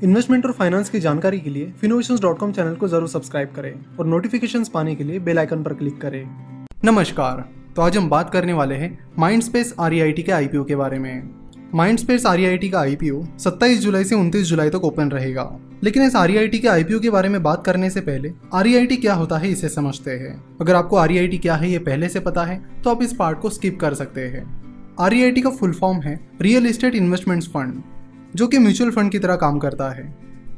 Investment और finance की जानकारी के लिए Finnovations.com चैनल को जरूर सब्सक्राइब करें और नोटिफिकेशंस पाने के लिए बेल आइकन पर क्लिक करें। नमस्कार। तो आज हम बात करने वाले हैं माइंडस्पेस REIT के IPO के बारे में। माइंडस्पेस REIT का IPO 27 जुलाई से 29 जुलाई तक ओपन रहेगा। लेकिन इस REIT के IPO के बारे में बात करने से पहले REIT क्या होता है इसे समझते हैं। अगर आपको REIT क्या है ये पहले से पता है तो आप इस पार्ट को स्किप कर सकते हैं। REIT का फुल फॉर्म है रियल एस्टेट इन्वेस्टमेंट्स फंड, जो कि म्यूचुअल फंड की तरह काम करता है।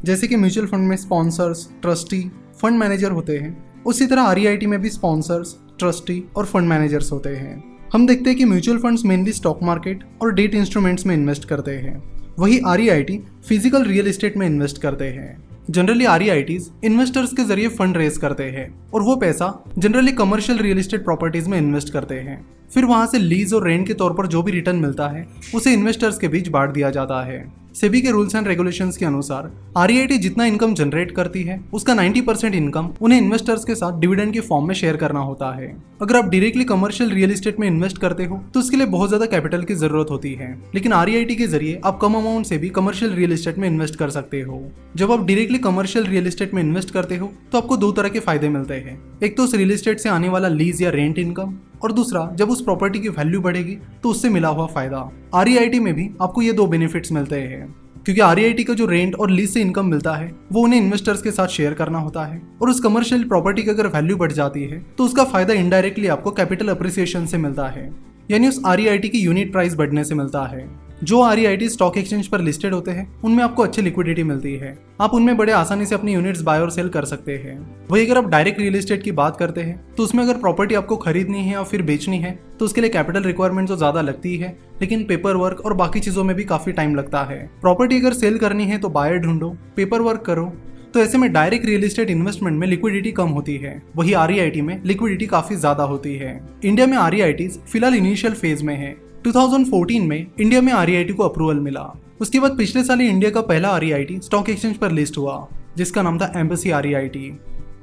जैसे कि म्यूचुअल फंड में स्पॉन्सर्स, ट्रस्टी, फंड मैनेजर होते हैं, उसी तरह REIT में भी स्पॉन्सर्स, ट्रस्टी और फंड मैनेजर्स होते हैं। हम देखते हैं कि mutual funds mainly stock market और डेट इंस्ट्रूमेंट्स में इन्वेस्ट करते हैं, वही REIT फिजिकल रियल एस्टेट में इन्वेस्ट करते हैं। जनरली REITs इन्वेस्टर्स के जरिए फंड रेज करते हैं और वो पैसा generally commercial real estate properties में इन्वेस्ट करते हैं। फिर वहां से लीज और रेंट के तौर पर जो भी रिटर्न मिलता है उसे इन्वेस्टर्स के बीच बांट दिया जाता है। सेबी के रूल्स एंड रेगुलेशंस के अनुसार REIT जितना इनकम जनरेट करती है उसका 90% इनकम उन्हें इन्वेस्टर्स के साथ डिविडेंड के फॉर्म में शेयर करना होता है। अगर आप डायरेक्टली कमर्शियल रियल एस्टेट में इन्वेस्ट करते हो तो उसके लिए बहुत ज्यादा कैपिटल की जरूरत होती है, लेकिन REIT के जरिए आप कम अमाउंट से भी कमर्शियल रियल एस्टेट में इन्वेस्ट कर सकते हो। जब आप डायरेक्टली कमर्शियल रियल एस्टेट में इन्वेस्ट करते हो तो आपको दो तरह के फायदे मिलते हैं। एक तो उस रियल एस्टेट से आने वाला लीज या रेंट इनकम, और दूसरा जब उस प्रॉपर्टी की वैल्यू बढ़ेगी तो उससे मिला हुआ फायदा। REIT में भी आपको ये दो बेनिफिट्स मिलते हैं, क्योंकि REIT का जो रेंट और लीज से इनकम मिलता है वो उन्हें इन्वेस्टर्स के साथ शेयर करना होता है, और उस कमर्शियल प्रॉपर्टी की अगर वैल्यू बढ़ जाती है तो उसका फायदा इनडायरेक्टली आपको कैपिटल अप्रिसिएशन से मिलता है, यानी उस REIT की यूनिट प्राइस बढ़ने से मिलता है। जो REIT स्टॉक एक्सचेंज पर लिस्टेड होते हैं उनमें आपको अच्छी लिक्विडिटी मिलती है, आप उनमें बड़े आसानी से अपनी यूनिट्स बाय और सेल कर सकते हैं। वही अगर आप डायरेक्ट रियल एस्टेट की बात करते हैं तो उसमें अगर प्रॉपर्टी आपको खरीदनी है या फिर बेचनी है तो उसके लिए कैपिटल रिक्वायरमेंट तो ज्यादा लगती है, लेकिन पेपर वर्क और बाकी चीजों में भी काफी टाइम लगता है। प्रॉपर्टी अगर सेल करनी है तो बायर ढूंढो, पेपर वर्क करो, तो ऐसे में डायरेक्ट रियल एस्टेट इन्वेस्टमेंट में लिक्विडिटी कम होती है, वही REIT में लिक्विडिटी काफी ज्यादा होती है। इंडिया में REITs फिलहाल इनिशियल फेज में है। 2014 में इंडिया में REIT को अप्रूवल मिला। उसके बाद पिछले साल ही इंडिया का पहला REIT स्टॉक एक्सचेंज पर लिस्ट हुआ, जिसका नाम था एम्बेसी REIT।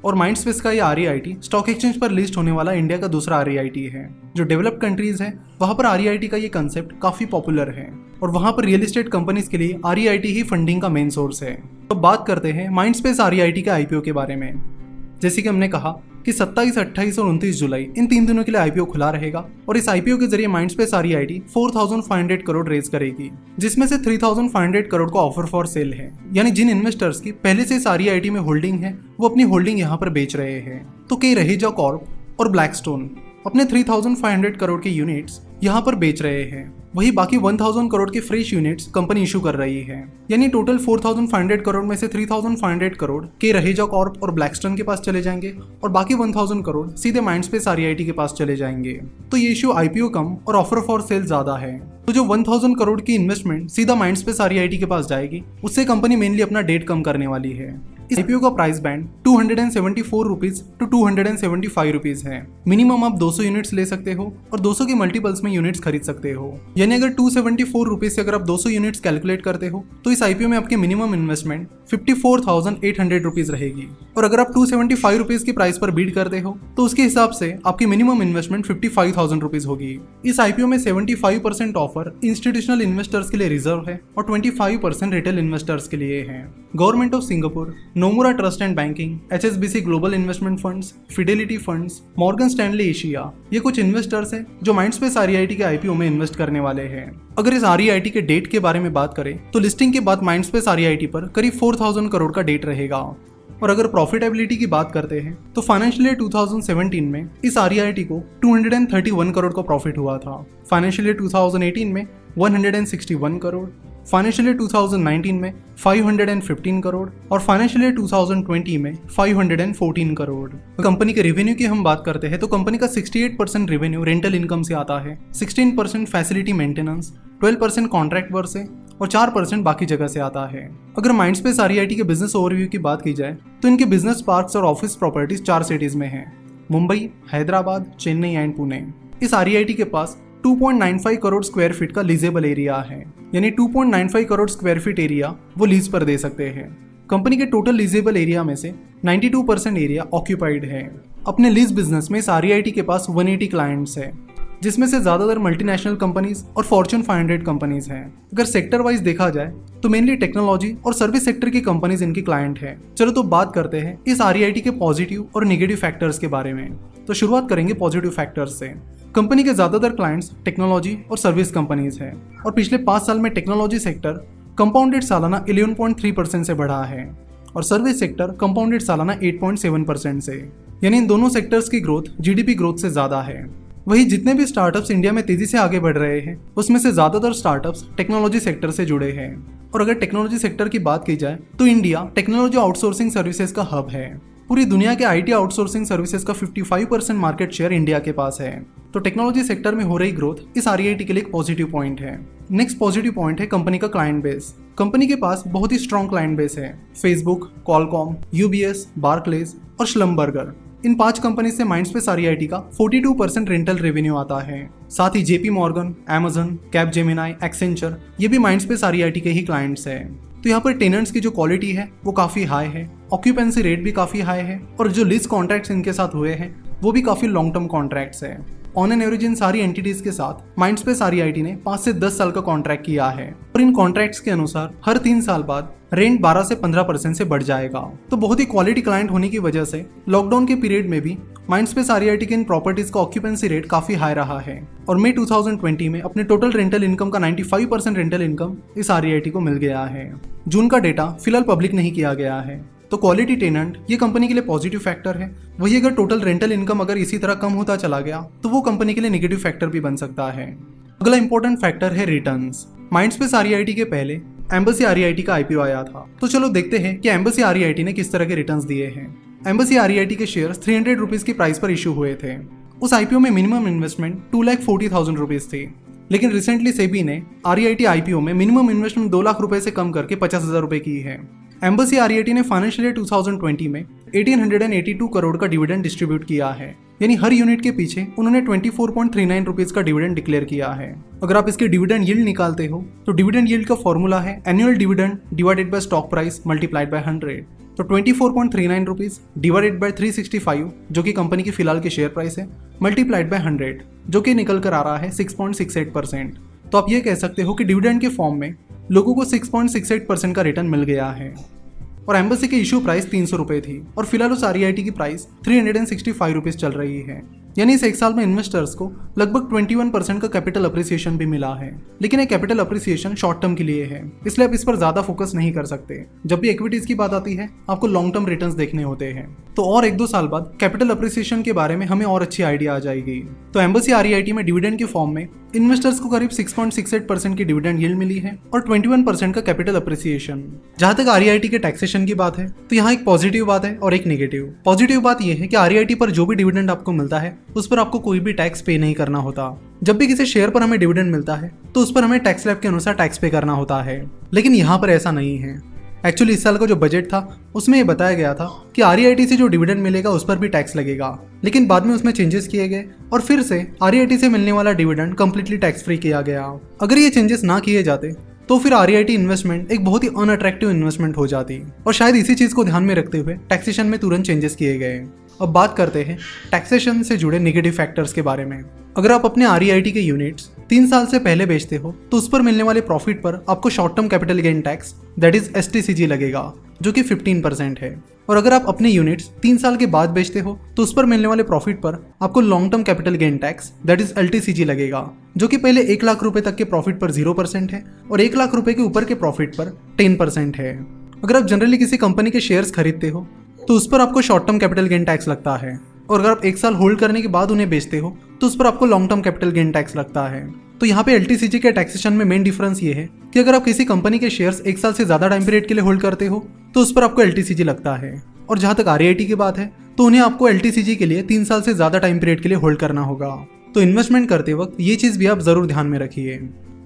और माइंडस्पेस का ये REIT स्टॉक एक्सचेंज पर लिस्ट होने वाला इंडिया का दूसरा REIT है। जो डेवलप्ड कंट्रीज है वहां पर REIT का ये कंसेप्ट काफी पॉपुलर है, और वहां पर रियल एस्टेट कंपनीज के लिए REIT ही फंडिंग का मेन सोर्स है। तो बात करते हैं माइंडस्पेस REIT के IPO के बारे में। जैसे कि हमने कहा कि 27, 28 और 29 जुलाई इन 3 दिनों के लिए IPO खुला रहेगा, और इस IPO के जरिए माइंडस्पेस REIT 4,500 करोड़ रेज करेगी, जिसमें से 3,500 करोड़ का ऑफर फॉर सेल है, यानी जिन इन्वेस्टर्स की पहले से इस REIT में होल्डिंग है वो अपनी होल्डिंग यहाँ पर बेच रहे हैं। तो के रहेजा कॉर्प और ब्लैकस्टोन अपने 3,500 करोड़ के यूनिट्स यहाँ पर बेच रहे हैं, वही बाकी 1,000 करोड़ के फ्रेश यूनिट्स कंपनी इशू कर रही है। यानी टोटल 4,500 करोड़ में से 3,500 करोड़ के रहेजा कॉर्प और ब्लैकस्टोन के पास चले जाएंगे, और बाकी 1,000 करोड़ सीधे माइंडस्पेस REIT के पास चले जाएंगे। तो ये इशू IPO कम और ऑफर फॉर सेल ज्यादा है। तो जो 1,000 करोड़ की इन्वेस्टमेंट सीधा माइंडस्पेस REIT के पास जाएगी, उससे कंपनी मेनली अपना डेट कम करने वाली है। इस IPO का price band 274 rupees to 275 rupees है। मिनिमम आप 200 यूनिट्स ले सकते हो और 200 के मल्टीपल्स में यूनिट्स खरीद सकते हो। यानी अगर 274 रुपीज से अगर आप 200 यूनिट्स कैलकुलेट करते हो तो इस IPO में आपके मिनिमम इन्वेस्टमेंट 54,800 रुपीज रहेगी, और अगर आप 275 रुपीज की प्राइस पर बीट करते हो तो उसके हिसाब से आपकी मिनिमम इन्वेस्टमेंट 55,000 रुपीज होगी। इस IPO में 75% ऑफर इंस्टीट्यूशनल इन्वेस्टर्स के लिए रिजर्व है और 25% रिटेल इन्वेस्टर्स के लिए है। Government of Singapore, Nomura trust and banking, HSBC global investment funds, Fidelity funds, Morgan Stanley Asia, ये कुछ इन्वेस्टर्स हैं जो माइंडस्पेस REIT के IPO में इन्वेस्ट करने वाले हैं। अगर इस REIT के डेट के बारे में बात करें तो लिस्टिंग के बाद माइंडस्पेस REIT पर करीब 4,000 करोड़ का डेट रहेगा। और अगर प्रॉफिटेबिलिटी की बात करते हैं तो फाइनेंशियल ईयर 2017 में इस REIT को 231 करोड़ का प्रॉफिट हुआ था, फाइनेंशियल ईयर 2018 में 161 करोड़, फाइनेंशियल ईयर 2019 में 515 करोड़, और फाइनेंशियल ईयर 2020 में 514 करोड़। कंपनी के रेवेन्यू की हम बात करते हैं तो कंपनी का 68% रेवेन्यू रेंटल इनकम से आता है, 16% फैसिलिटी मेंटेनेंस, 12% कॉन्ट्रैक्ट वर्क से, और 4% बाकी जगह से आता है। अगर माइंडस्पेस REIT के बिजनेस ओवरव्यू की बात की जाए तो इनके बिजनेस पार्क्स और ऑफिस प्रॉपर्टीज 4 सिटीज में है, मुंबई, हैदराबाद, चेन्नई एंड पुणे। इस REIT के पास 2.95 करोड़ स्क्वायर फीट का लीजेबल एरिया है, यानी 2.95 करोड़ स्क्वायर फीट एरिया वो लीज पर दे सकते हैं। कंपनी के टोटल लीजेबल एरिया में से 92% एरिया ऑक्यूपाइड है। अपने लीज बिजनेस में इस REIT के पास 180 क्लाइंट्स है। जिसमें से ज़्यादातर मल्टीनेशनल कंपनीज और फॉर्च्यून 500 कंपनीज हैं। अगर सेक्टर वाइज देखा जाए तो मेनली टेक्नोलॉजी और सर्विस सेक्टर की कंपनीज इनकी क्लाइंट है। चलो तो बात करते हैं इस REIT के पॉजिटिव और नेगेटिव फैक्टर्स के बारे में। तो शुरुआत करेंगे पॉजिटिव फैक्टर्स से। कंपनी के ज़्यादातर क्लाइंट्स टेक्नोलॉजी और सर्विस कंपनीज हैं और पिछले 5 साल में टेक्नोलॉजी सेक्टर कंपाउंडेड सालाना 11.3% से बढ़ा है और सर्विस सेक्टर कंपाउंडेड सालाना 8.7% से, यानी इन दोनों सेक्टर्स की ग्रोथ GDP ग्रोथ से ज़्यादा है। वही जितने भी स्टार्टअप्स इंडिया में तेजी से आगे बढ़ रहे हैं उसमें से ज़्यादातर स्टार्टअप्स टेक्नोलॉजी सेक्टर से जुड़े हैं। और अगर टेक्नोलॉजी सेक्टर की बात की जाए तो इंडिया टेक्नोलॉजी आउटसोर्सिंग सर्विसेज का हब है। पूरी दुनिया के IT आउटसोर्सिंग सर्विसेज का 55% मार्केट शेयर इंडिया के पास है। तो टेक्नोलॉजी सेक्टर में हो रही ग्रोथ इस REIT के लिए एक पॉजिटिव पॉइंट है। नेक्स्ट पॉजिटिव पॉइंट है कंपनी का क्लाइंट बेस। कंपनी के पास बहुत ही स्ट्रॉन्ग क्लाइंट बेस है। फेसबुक, कॉलकॉम, UBS, बार्कलेज और श्लमबर्गर, इन 5 कंपनी से माइंडस्पेस REIT का 42% रेंटल रेवेन्यू आता है। साथ ही JP Morgan, Amazon, Capgemini, Accenture, ये भी माइंडस्पेस REIT के ही क्लाइंट्स हैं। तो यहाँ पर टेनेंट्स की जो क्वालिटी है वो काफ़ी हाई है, ऑक्यूपेंसी रेट भी काफ़ी हाई है और जो लीज कॉन्ट्रैक्ट्स इनके साथ हुए हैं वो भी काफ़ी लॉन्ग टर्म कॉन्ट्रैक्ट्स है। ऑन एन एवरेज इन सारी एंटिटीज के साथ माइंडस्पेस REIT ने 5 से 10 साल का कॉन्ट्रैक्ट किया है और इन कॉन्ट्रैक्ट्स के अनुसार हर 3 साल बाद रेंट 12 से 15% से बढ़ जाएगा। तो बहुत ही क्वालिटी क्लाइंट होने की वजह से लॉकडाउन के पीरियड में भी माइंडस्पेस REIT के इन प्रॉपर्टीज का ऑक्यूपेंसी रेट काफी हाई रहा है और मई 2020 में अपने टोटल रेंटल इनकम का 95% रेंटल इनकम इस REIT को मिल गया है। जून का डेटा फिलहाल पब्लिक नहीं किया गया है। तो क्वालिटी टेनेंट ये कंपनी के लिए पॉजिटिव फैक्टर है। वही अगर टोटल रेंटल इनकम अगर इसी तरह कम होता चला गया तो वो कंपनी के लिए नेगेटिव फैक्टर भी बन सकता है। अगला इंपॉर्टेंट फैक्टर है रिटर्न्स। माइंडस्पेस REIT के पहले एम्बेसी REIT का IPO आया था। तो चलो देखते हैं कि एम्बेसी REIT ने किस तरह के रिटर्न्स दिए हैं। एम्बेसी REIT के शेयर्स 300 रुपीज की प्राइस पर इशू हुए थे। उस IPO में मिनिमम इन्वेस्टमेंट 2,40,000 रुपीज थी, लेकिन रिसेंटली सेबी ने REIT IPO में मिनिमम इन्वेस्टमेंट 2 लाख रुपए से कम करके 50,000 रुपए की है। एम्बेसी REIT ने फाइनेंशियल ईयर 2020 में 1882 करोड़ का डिविडेंड डिस्ट्रीब्यूट किया है, यानी हर यूनिट के पीछे उन्होंने 24.39 रुपीज का डिविडेंड डिक्लेयर किया है। अगर आप इसके डिविडेंड यील्ड निकालते हो तो डिविडेंड यील्ड का फॉर्मूला है annual dividend divided by stock price multiplied by 100। तो 24.39 रुपीज डिवाइडेड बाय 365 जो कि कंपनी की फिलहाल की शेयर प्राइस है, मल्टीप्लाइड बाय 100 जो कि निकल कर आ रहा है 6.68%। तो आप ये कह सकते हो कि डिविडेंड के फॉर्म में लोगों को 6.68% का रिटर्न मिल गया है। और एम्बेसी की इशू प्राइस 300 रुपए थी और फिलहाल उस REIT की प्राइस 365 रुपीज चल रही है, यानी इस 1 साल में इन्वेस्टर्स को लगभग 21% का कैपिटल अप्रिसिएशन भी मिला है। लेकिन ये कैपिटल अप्रिसिएशन शॉर्ट टर्म के लिए है, इसलिए आप इस पर ज्यादा फोकस नहीं कर सकते। जब भी इक्विटीज की बात आती है आपको लॉन्ग टर्म रिटर्न्स देखने होते हैं। तो और 1-2 साल बाद कैपिटल अप्रिसिएशन के बारे में हमें और अच्छी आइडिया आ जाएगी। तो एम्बेसी REIT में डिविडेंड के फॉर्म में इन्वेस्टर्स को करीब 6.68% की डिविडेंड यील्ड मिली है और 21% का कैपिटल अप्रिसिएशन। जहां तक REIT के टैक्सेशन की बात है तो यहाँ एक पॉजिटिव बात है और एक नेगेटिव। पॉजिटिव बात यह है कि REIT पर जो भी डिविडेंड आपको मिलता है उस पर आपको कोई भी टैक्स पे नहीं करना होता। जब भी किसी शेयर पर हमें डिविडेंड मिलता है तो उस पर हमें टैक्स स्लैब के अनुसार टैक्स पे करना होता है, लेकिन यहाँ पर ऐसा नहीं है। एक्चुअली इस साल का जो बजट था उसमें ये बताया गया था कि REIT से जो डिविडेंड मिलेगा उस पर भी टैक्स लगेगा, लेकिन बाद में उसमें चेंजेस किए गए और फिर से REIT से मिलने वाला डिविडेंड कंप्लीटली टैक्स फ्री किया गया। अगर ये चेंजेस ना किए जाते तो फिर REIT इन्वेस्टमेंट एक बहुत ही अनअट्रैक्टिव इन्वेस्टमेंट हो जाती और शायद इसी चीज को ध्यान में रखते हुए टैक्सेशन में तुरंत चेंजेस किए गए। अब बात करते हैं टैक्सेशन से जुड़े नेगेटिव फैक्टर्स के बारे में। अगर आप अपने REIT के यूनिट्स 3 साल से पहले बेचते हो तो उस पर मिलने वाले प्रॉफिट पर आपको short term capital gain tax that is STCG लगेगा जो कि 15% है। और अगर आप अपने यूनिट्स 3 साल के बाद बेचते हो तो उस पर मिलने वाले प्रॉफिट पर आपको long term capital gain tax that is LTCG लगेगा जो कि पहले 1 लाख रुपए तक के प्रॉफिट पर 0% है और 1 लाख रुपए के ऊपर के प्रॉफिट पर 10% है। अगर आप जनरली किसी कंपनी के शेयर्स खरीदते हो तो उस पर आपको short term capital gain tax लगता है और अगर आप 1 साल होल्ड करने के बाद उन्हें बेचते हो तो उस पर आपको long term capital gain tax लगता है। तो यहाँ पे LTCG के टैक्सेशन में मेन डिफरेंस ये है कि अगर आप किसी कंपनी के शेयर्स 1 साल से ज्यादा टाइम पीरियड के लिए होल्ड करते हो तो उस पर आपको LTCG लगता है, और जहां तक REIT की बात है तो उन्हें आपको LTCG के लिए 3 साल से ज्यादा टाइम पीरियड के लिए होल्ड करना होगा। तो इन्वेस्टमेंट करते वक्त ये चीज भी आप जरूर ध्यान में रखिए।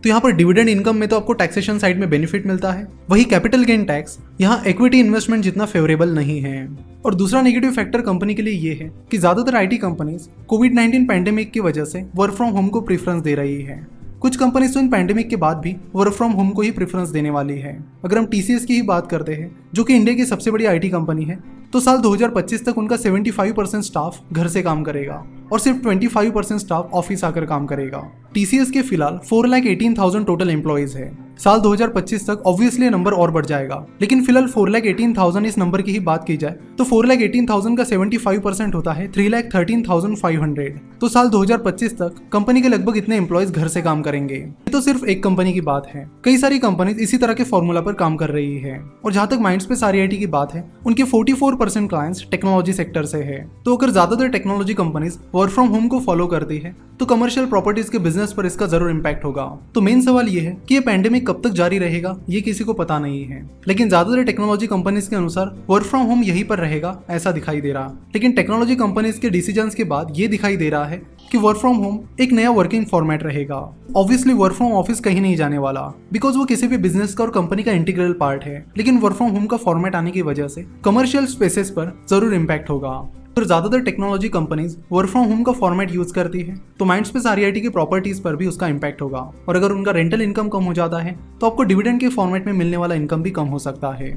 तो यहाँ पर डिविडेंड इनकम में तो आपको टैक्सेशन साइड में बेनिफिट मिलता है, वही कैपिटल गेन टैक्स यहाँ इक्विटी इन्वेस्टमेंट जितना फेवरेबल नहीं है। और दूसरा नेगेटिव फैक्टर कंपनी के लिए ये है कि ज्यादातर IT कंपनीज कोविड-19 पैंडेमिक की वजह से वर्क फ्रॉम होम को प्रेफरेंस दे रही है। कुछ कंपनीज तो इन पैंडेमिक के बाद भी वर्क फ्रॉम होम को ही प्रेफरेंस देने वाली है। अगर हम TCS की ही बात करते हैं जो कि इंडिया की सबसे बड़ी IT कंपनी है तो साल 2025 तक उनका 75% स्टाफ घर से काम करेगा और सिर्फ 25% स्टाफ ऑफिस आकर काम करेगा। TCS के फिलहाल 4,18,000 टोटल एम्प्लॉइज है। साल 2025 तक ऑब्वियसली नंबर और बढ़ जाएगा, लेकिन फिलहाल 4,18,000 इस नंबर की ही बात की जाए तो 4,18,000 का 75% होता है 3,13,500। तो साल 2025 तक कंपनी के लगभग इतने एम्प्लॉइज घर से काम करेंगे। ये तो सिर्फ एक कंपनी की बात है, कई सारी कंपनीज इसी तरह के फॉर्मूला पर काम कर रही है। और जहां तक माइंडस्पेस REIT की बात है, उनके 44% क्लाइंट्स टेक्नोलॉजी सेक्टर से है। तो अगर ज्यादातर technology companies work from home को फॉलो करती है तो कमर्शियल प्रॉपर्टीज के बिजनेस पर इसका जरूर इम्पैक्ट होगा। तो मेन सवाल ये है कि ये पैंडेमिक कब तक जारी रहेगा, ये किसी को पता नहीं है। लेकिन ज्यादातर टेक्नोलॉजी कंपनीज के अनुसार वर्क फ्रॉम होम यहीं पर रहेगा ऐसा दिखाई दे रहा। लेकिन टेक्नोलॉजी कंपनीज के डिसीजंस के बाद ये दिखाई दे रहा है कि वर्क फ्रॉम होम एक नया वर्किंग फॉर्मेट रहेगा। ऑब्वियसली वर्क फ्रॉम ऑफिस कहीं नहीं जाने वाला, बिकॉज वो किसी भी बिजनेस का और कंपनी का इंटीग्रल पार्ट है। लेकिन वर्क फ्रॉम होम का फॉर्मेट आने की वजह से कमर्शियल स्पेसेस पर जरूर इम्पैक्ट होगा। तो ज्यादातर technology companies work from home का फॉर्मेट यूज करती है, तो माइंडस्पेस REIT की प्रॉपर्टीज पर भी उसका इम्पैक्ट होगा। और अगर उनका रेंटल इनकम कम हो जाता है तो आपको डिविडेंड के फॉर्मेट में मिलने वाला इनकम भी कम हो सकता है।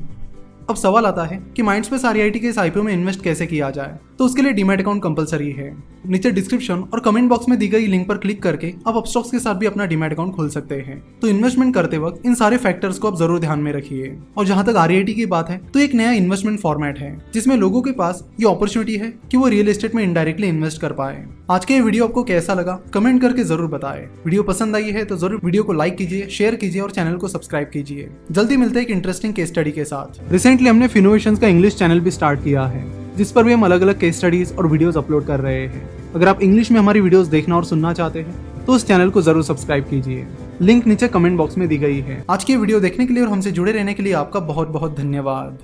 अब सवाल आता है कि माइंडस्पेस REIT के इस IPO में इन्वेस्ट कैसे किया जाए। तो उसके लिए डीमैट अकाउंट कंपलसरी है। नीचे डिस्क्रिप्शन और कमेंट बॉक्स में दी गई लिंक पर क्लिक करके आप अपस्टॉक्स के साथ भी अपना डीमैट अकाउंट खोल सकते हैं। तो इन्वेस्टमेंट करते वक्त इन सारे फैक्टर्स को आप जरूर ध्यान में रखिए। और जहां तक REIT की बात है तो एक नया इन्वेस्टमेंट फॉर्मेट है जिसमें लोगों के पास ये अपॉर्चुनिटी है कि वो रियल एस्टेट में इनडायरेक्टली इन्वेस्ट कर पाए। आज के ये वीडियो आपको कैसा लगा कमेंट करके जरूर बताएं। वीडियो पसंद आई है तो जरूर वीडियो को लाइक कीजिए, शेयर कीजिए और चैनल को सब्सक्राइब कीजिए। जल्दी मिलते हैं एक इंटरेस्टिंग केस स्टडी के साथ। रिसेंटली हमने फिनोवेशंस का इंग्लिश चैनल भी स्टार्ट किया है, जिस पर भी हम अलग अलग केस स्टडीज और वीडियोस अपलोड कर रहे हैं। अगर आप इंग्लिश में हमारी वीडियोस देखना और सुनना चाहते हैं तो उस चैनल को जरूर सब्सक्राइब कीजिए। लिंक नीचे कमेंट बॉक्स में दी गई है। आज की वीडियो देखने के लिए और हमसे जुड़े रहने के लिए आपका बहुत बहुत धन्यवाद।